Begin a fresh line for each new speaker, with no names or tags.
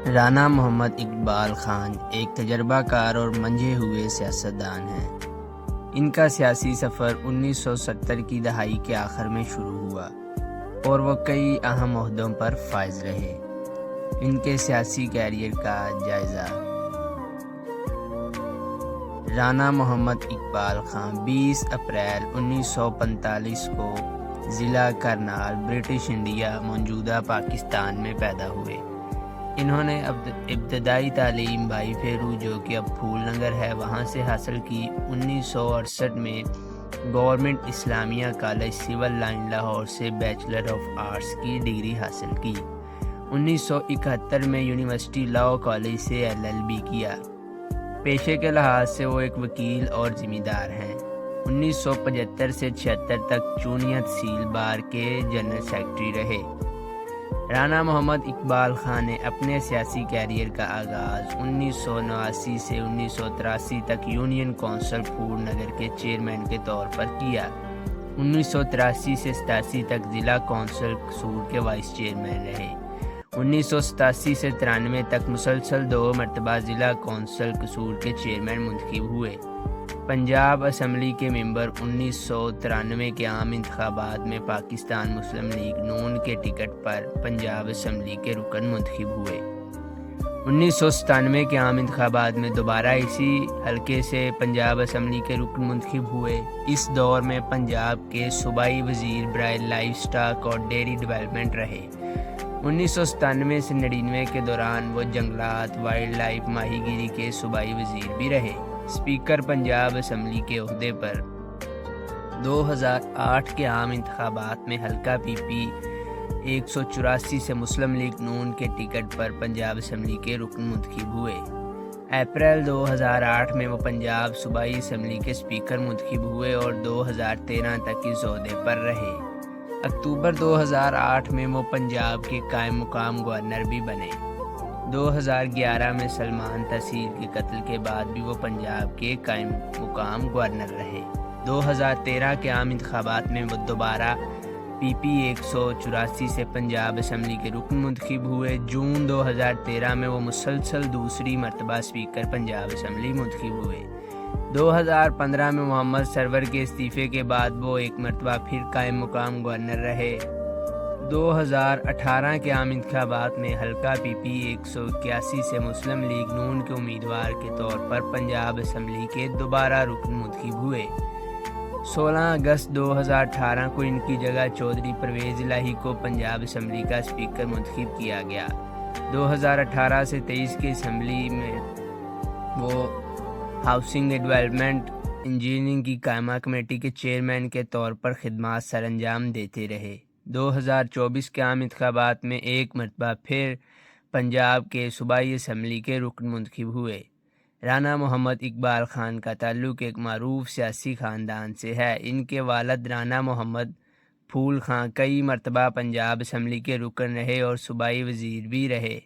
رانا محمد اقبال خان ایک تجربہ کار اور منجھے ہوئے سیاستدان ہیں۔ ان کا سیاسی سفر 1970 کی دہائی کے آخر میں شروع ہوا اور وہ کئی اہم عہدوں پر فائز رہے۔ ان کے سیاسی کیریئر کا جائزہ۔ رانا محمد اقبال خان 20 اپریل 1945 کو ضلع کرنال، برٹش انڈیا موجودہ پاکستان میں پیدا ہوئے۔ انہوں نے ابتدائی تعلیم بھائی پھیرو جو کہ اب پھول نگر ہے وہاں سے حاصل کی۔ 1968 میں گورنمنٹ اسلامیہ کالج سول لائن لاہور سے بیچلر آف آرٹس کی ڈگری حاصل کی۔ 1971 میں یونیورسٹی لاء کالج سے LLB کیا۔ پیشے کے لحاظ سے وہ ایک وکیل اور ذمہ دار ہیں۔ 1975 سے 76 تک چونیہ تحصیل بار کے جنرل سیکرٹری رہے۔ رانا محمد اقبال خان نے اپنے سیاسی کیریئر کا آغاز 1989 سے 1983 تک یونین کونسل پھول نگر کے چیئرمین کے طور پر کیا۔ 1983 سے 87 تک ضلع کونسل قصور کے وائس چیئرمین رہے۔ 1987 سے 93 تک مسلسل 2 مرتبہ ضلع کونسل قصور کے چیئرمین منتخب ہوئے۔ پنجاب اسمبلی کے ممبر 1993 کے عام انتخابات میں پاکستان مسلم لیگ نون کے ٹکٹ پر پنجاب اسمبلی کے رکن منتخب ہوئے۔ 1997 کے عام انتخابات میں دوبارہ اسی حلقے سے پنجاب اسمبلی کے رکن منتخب ہوئے۔ اس دور میں پنجاب کے صوبائی وزیر برائے لائف سٹاک اور ڈیری ڈیولپمنٹ رہے۔ 1997 سے 99 کے دوران وہ جنگلات، وائلڈ لائف، ماہی گیری کے صوبائی وزیر بھی رہے۔ اسپیکر پنجاب اسمبلی کے عہدے پر 2008 کے عام انتخابات میں حلقہ PP 184 سے مسلم لیگ نون کے ٹکٹ پر پنجاب اسمبلی کے رکن منتخب ہوئے۔ اپریل 2008 میں وہ پنجاب صوبائی اسمبلی کے اسپیکر منتخب ہوئے اور 2013 تک اس عہدے پر رہے۔ اکتوبر 2008 میں وہ پنجاب کے قائم مقام گورنر بھی بنے۔ 2011 میں سلمان تحصیل کے قتل کے بعد بھی وہ پنجاب کے قائم مقام گورنر رہے۔ 2013 کے عام انتخابات میں وہ دوبارہ PP 184 سے پنجاب اسمبلی کے رکن منتخب ہوئے۔ جون 2013 میں وہ مسلسل دوسری مرتبہ اسپیکر پنجاب اسمبلی منتخب ہوئے۔ 2015 میں محمد سرور کے استعفے کے بعد وہ ایک مرتبہ پھر قائم مقام گورنر رہے۔ 2018 کے عام انتخابات میں حلقہ PP 181 سے مسلم لیگ نون کے امیدوار کے طور پر پنجاب اسمبلی کے دوبارہ رکن منتخب ہوئے۔ 16 اگست 2018 کو ان کی جگہ چودھری پرویز الہی کو پنجاب اسمبلی کا اسپیکر منتخب کیا گیا۔ 2018 سے 23 کی اسمبلی میں وہ ہاؤسنگ ڈیولپمنٹ انجینئرنگ کی قائمہ کمیٹی کے چیئرمین کے طور پر خدمات سر انجام دیتے رہے۔ 2024 کے عام انتخابات میں ایک مرتبہ پھر پنجاب کے صوبائی اسمبلی کے رکن منتخب ہوئے۔ رانا محمد اقبال خان کا تعلق ایک معروف سیاسی خاندان سے ہے۔ ان کے والد رانا محمد پھول خان کئی مرتبہ پنجاب اسمبلی کے رکن رہے اور صوبائی وزیر بھی رہے۔